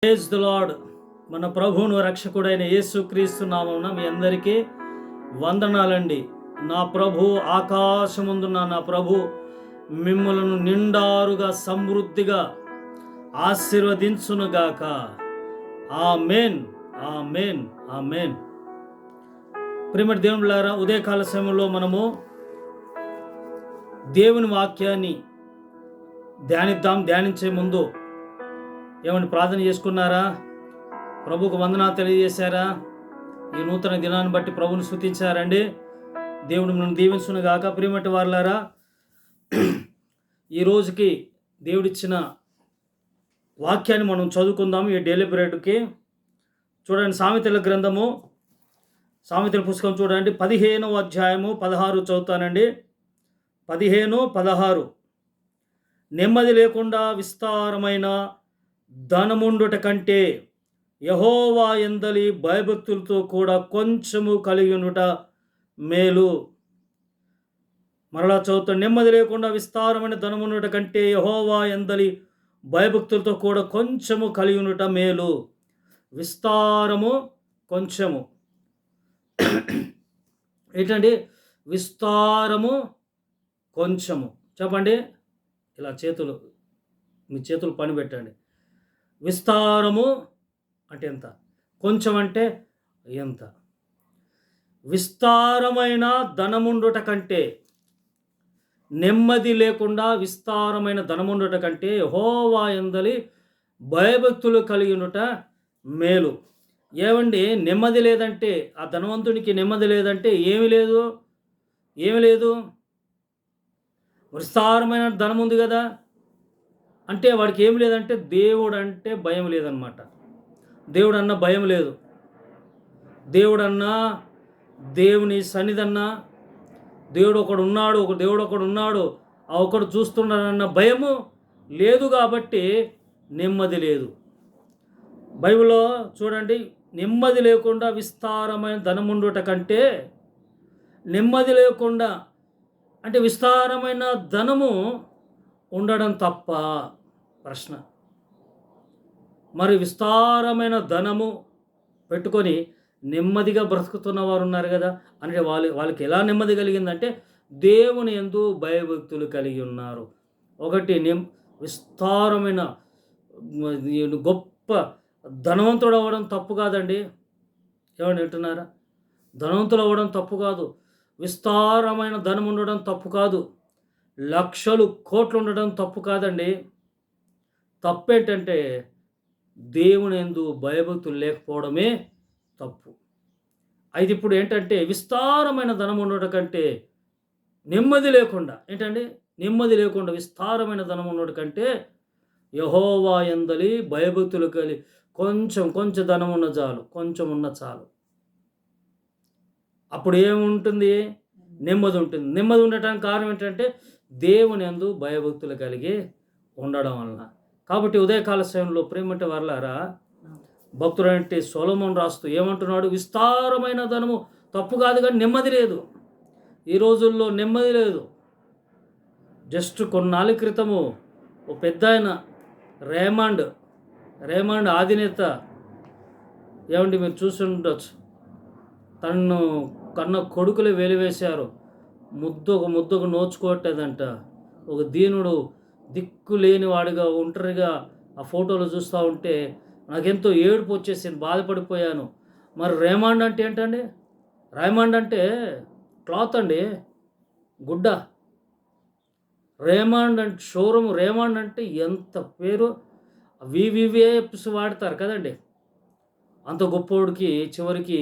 Praise the lord. మన ప్రభువును రక్షకుడైన యేసుక్రీస్తు నామమున మీ అందరికీ వందనాలండి. నా ప్రభు ఆకాశముందున్న నా ప్రభు మిమ్మలను నిండారుగా సమృద్ధిగా ఆశీర్వదించునుగాక. ఆమేన్, ఆమేన్, ఆమేన్. ప్రియమైన దేవునిలారా, ఉదయకాల సమయంలో మనము దేవుని వాక్యాన్ని ధ్యానించే ముందు ఏమని ప్రార్థన చేసుకున్నారా? ప్రభుకు వందనాలు తెలియజేశారా? ఈ నూతన దినాన్ని బట్టి ప్రభుని స్తుతించారండి. దేవుడు మనం దీవించునుగాక. ప్రియమటి వారులారా, ఈ రోజుకి దేవుడిచ్చిన వాక్యాన్ని మనం చదువుకుందాం. ఈ డైలీ బ్రెడ్కి చూడండి, సామెతల గ్రంథము, సామెతల పుస్తకం చూడండి, 15వ అధ్యాయము 16 చదువుతానండి. 15:16. నెమ్మది లేకుండా విస్తారమైన ధనముండుట కంటే యెహోవా యందలి భయభక్తులతో కూడా కొంచెము కలిగి ఉండుట మేలు. మరలా చదువుతా, నెమ్మది లేకుండా విస్తారమైన ధనముండుట కంటే యెహోవా యందలి భయభక్తులతో కూడా కొంచెము కలిగి ఉండుట మేలు. విస్తారము, కొంచెము. ఏంటండి విస్తారము, కొంచెము? చెప్పండి. ఇలా మీ చేతులు పని పెట్టండి. విస్తారము అంటే ఎంత, కొంచెం అంటే ఎంత? విస్తారమైన ధనముండుట కంటే, నెమ్మది లేకుండా విస్తారమైన ధనముండుట కంటే యెహోవా యందలి భయభక్తులు కలిగి ఉండుట మేలు. ఏమండి, నెమ్మది లేదంటే, ఆ ధనవంతునికి నెమ్మది లేదంటే ఏమి లేదు, ఏమి లేదు. విస్తారమైన ధనం ఉంది కదా అంటే వాడికి ఏమి లేదంటే దేవుడు అంటే భయం లేదనమాట. దేవుడు అన్న భయం లేదు. దేవుడన్నా, దేవుని సన్నిధన్నా, దేవుడు ఒకడు ఉన్నాడు, ఆ ఒకడు చూస్తున్నాడన్న భయము లేదు. కాబట్టి నెమ్మది లేదు. బైబిల్లో చూడండి, నెమ్మది లేకుండా విస్తారమైన ధనముండుట కంటే, నెమ్మది లేకుండా అంటే విస్తారమైన ధనము ఉండడం తప్ప? ప్రశ్న. మరి విస్తారమైన ధనము పెట్టుకొని నెమ్మదిగా బ్రతుకుతున్న వారు ఉన్నారు కదా. అంటే వాళ్ళకి ఎలా నెమ్మది కలిగిందంటే దేవుని యందు భయభక్తులు కలిగి ఉన్నారు. ఒకటి, విస్తారమైన గొప్ప ధనవంతుడు అవ్వడం తప్పు కాదండి. ఏమని వింటున్నారా? ధనవంతులు అవ్వడం తప్పు కాదు. విస్తారమైన ధనం ఉండడం తప్పు కాదు. లక్షలు, కోట్లు ఉండడం తప్పు కాదండి. తప్పేంటంటే దేవుని యందు భయభక్తులు లేకపోవడమే తప్పు. అయితే ఇప్పుడు ఏంటంటే విస్తారమైన ధనం ఉండడం కంటే నెమ్మది లేకుండా, ఏంటండి నెమ్మది లేకుండా విస్తారమైన ధనం ఉండడం కంటే యెహోవా యందలి భయభక్తులు కలిగి కొంచెం ధనం ఉన్న చాలు, కొంచెం ఉన్న చాలు. అప్పుడు ఏముంటుంది? నెమ్మది ఉంటుంది. నెమ్మది ఉండటానికి కారణం ఏంటంటే దేవుని యందు భయభక్తులు కలిగి ఉండడం వలన. కాబట్టి ఉదయకాల సమయంలో ప్రేమటి వర్లారా, భక్తుడంటే సొలొమోను రాస్తూ ఏమంటున్నాడు? విస్తారమైన ధనము తప్పు కాదు, కానీ నెమ్మది లేదు. ఈ రోజుల్లో నెమ్మది లేదు. జస్ట్ కొన్నాళ్ళ క్రితము ఓ పెద్ద ఆయన రేమండ్ అధినేత, ఏమండి మీరు చూసి ఉండొచ్చు, తనను కన్న కొడుకులు వెలివేశారు. ముద్దకు నోచుకోవట్లేదంట. ఒక దీనుడు, దిక్కు లేని వాడిగా, ఒంటరిగా ఆ ఫోటోలు చూస్తూ ఉంటే నాకెంతో ఏడుపు వచ్చేసింది, బాధపడిపోయాను. మరి రేమండ్ అంటే ఏంటండి? రేమండ్ అంటే క్లాత్ అండి, గుడ్డ. రేమండ్ అంటే షోరూమ్. రేమండ్ అంటే ఎంత పేరు, వివివేప్స్ వాడతారు కదండి. అంత గొప్పోడికి చివరికి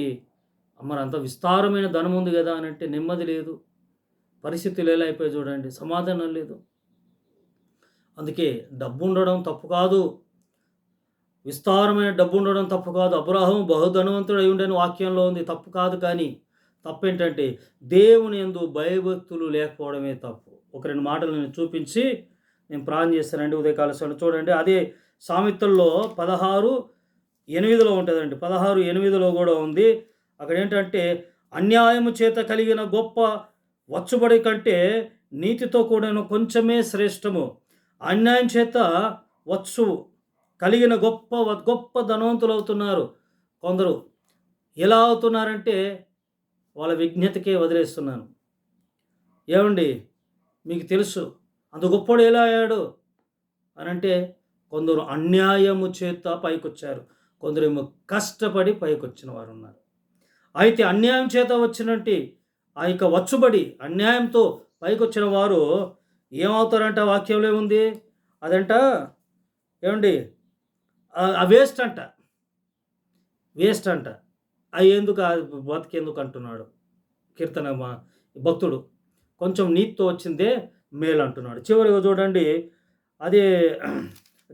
మరి అంత విస్తారమైన ధనం ఉంది కదా అని అంటే నెమ్మది లేదు. పరిస్థితులు ఎలా అయిపోయి చూడండి, సమాధానం లేదు. అందుకే డబ్బు ఉండడం తప్పు కాదు, విస్తారమైన డబ్బు ఉండడం తప్పు కాదు. అబ్రాహాము బహుధనవంతుడు అయి ఉండని వాక్యంలో ఉంది, తప్పు కాదు. కానీ తప్పేంటంటే దేవుని యందు భయభక్తులు లేకపోవడమే తప్పు. ఒక రెండు మాటలు నేను చూపించి నేను ప్రార్థన చేస్తానండి ఉదయకాల సమయంలో. చూడండి, అదే సామెతల్లో 16:8 ఉంటుందండి. 16:8 కూడా ఉంది. అక్కడ ఏంటంటే, అన్యాయము చేత కలిగిన గొప్ప వచ్చుబడి కంటే నీతితో కూడిన కొంచెమే శ్రేష్టము. అన్యాయం చేత వచ్చు కలిగిన గొప్ప గొప్ప ధనవంతులు అవుతున్నారు. కొందరు ఎలా అవుతున్నారంటే వాళ్ళ విజ్ఞతకే వదిలేస్తున్నాను. ఏమండి మీకు తెలుసు అంత గొప్పోడు ఎలా అయ్యాడు అనంటే, కొందరు అన్యాయము చేత పైకొచ్చారు. కొందరేమో కష్టపడి పైకొచ్చిన వారున్నారు. అయితే అన్యాయం చేత వచ్చినట్టి ఆ యొక్క వచ్చుబడి అన్యాయంతో పైకొచ్చిన వారు ఏమవుతారంట? వాక్యంలో ఏముంది? అదంట ఏవండి వేస్ట్ అంట. వేస్ట్ అంట. ఎందుకు బతికెందుకు అంటున్నాడు కీర్తన భక్తుడు. కొంచెం నీతితో వచ్చిందే మేలు అంటున్నాడు. చివరిగా చూడండి, అదే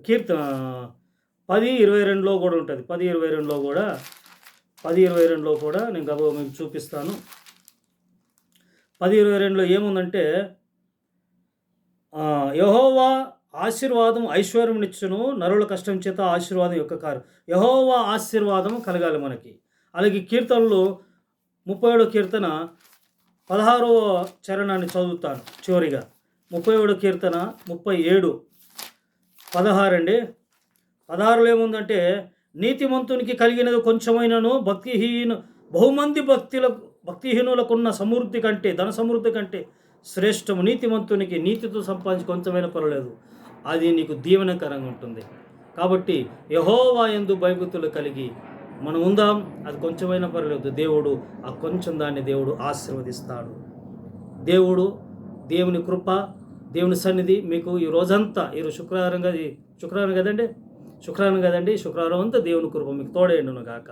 కీర్తన 10:22లో కూడా ఉంటుంది. 10:22లో కూడా 10:22లో కూడా నేను గబగబా మీకు చూపిస్తాను. 10:22లో ఏముందంటే, యెహోవా ఆశీర్వాదం ఐశ్వర్యమునిచ్చును, నరుల కష్టం చేత ఆశీర్వాదం యొక్క కారు. యెహోవా ఆశీర్వాదం కలగాలి మనకి. అలాగే కీర్తనలు 37 కీర్తన 16వ చరణాన్ని చదువుతాను చివరిగా. 37 కీర్తన 37 16 అండి. 16లో ఏముందంటే, నీతిమంతునికి కలిగినది కొంచెమైనను బహుమంది భక్తిహీనులకున్న సమృద్ధి కంటే, ధన సమృద్ధి కంటే శ్రేష్టము. నీతిమంతునికి నీతితో సంపాదించి కొంచెమైనా పర్వాలేదు, అది నీకు దీవెనకరంగా ఉంటుంది. కాబట్టి యెహోవా యందు భయభక్తులు కలిగి మనం ఉందాం. అది కొంచెమైనా పర్వాలేదు, దేవుడు ఆ కొంచెం దాన్ని దేవుడు ఆశీర్వదిస్తాడు. దేవుని కృప, దేవుని సన్నిధి మీకు ఈ రోజంతా, ఈరోజు శుక్రవారం కదండి, శుక్రవారం అంతా దేవుని కృప మీకు తోడేయండును గాక.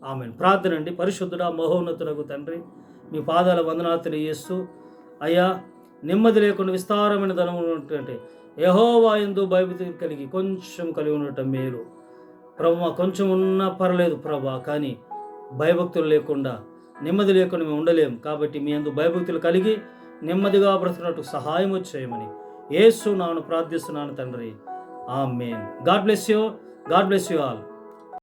ఆమేన్. ప్రార్థన అండి. పరిశుద్ధుడా మహోన్నతులకు తండ్రి, మీ పాదాల వందనాలు తెలియజేస్తూ, అయ్యా నెమ్మది లేకుండా విస్తారమైన ధనం ఉన్నటువంటి యెహోవా యందు భయభక్తులు కలిగి కొంచెం కలిగి ఉండటం మేలు ప్రభువా. కొంచెం ఉన్నా పర్లేదు ప్రభువా, కానీ భయభక్తులు లేకుండా, నెమ్మది లేకుండా మేము ఉండలేము. కాబట్టి మీ యందు భయభక్తులు కలిగి నెమ్మదిగా బ్రతుకున్నట్టు సహాయం చేయమని యేసు నామమున ప్రార్థిస్తున్నాను తండ్రి. Amen. God bless you all.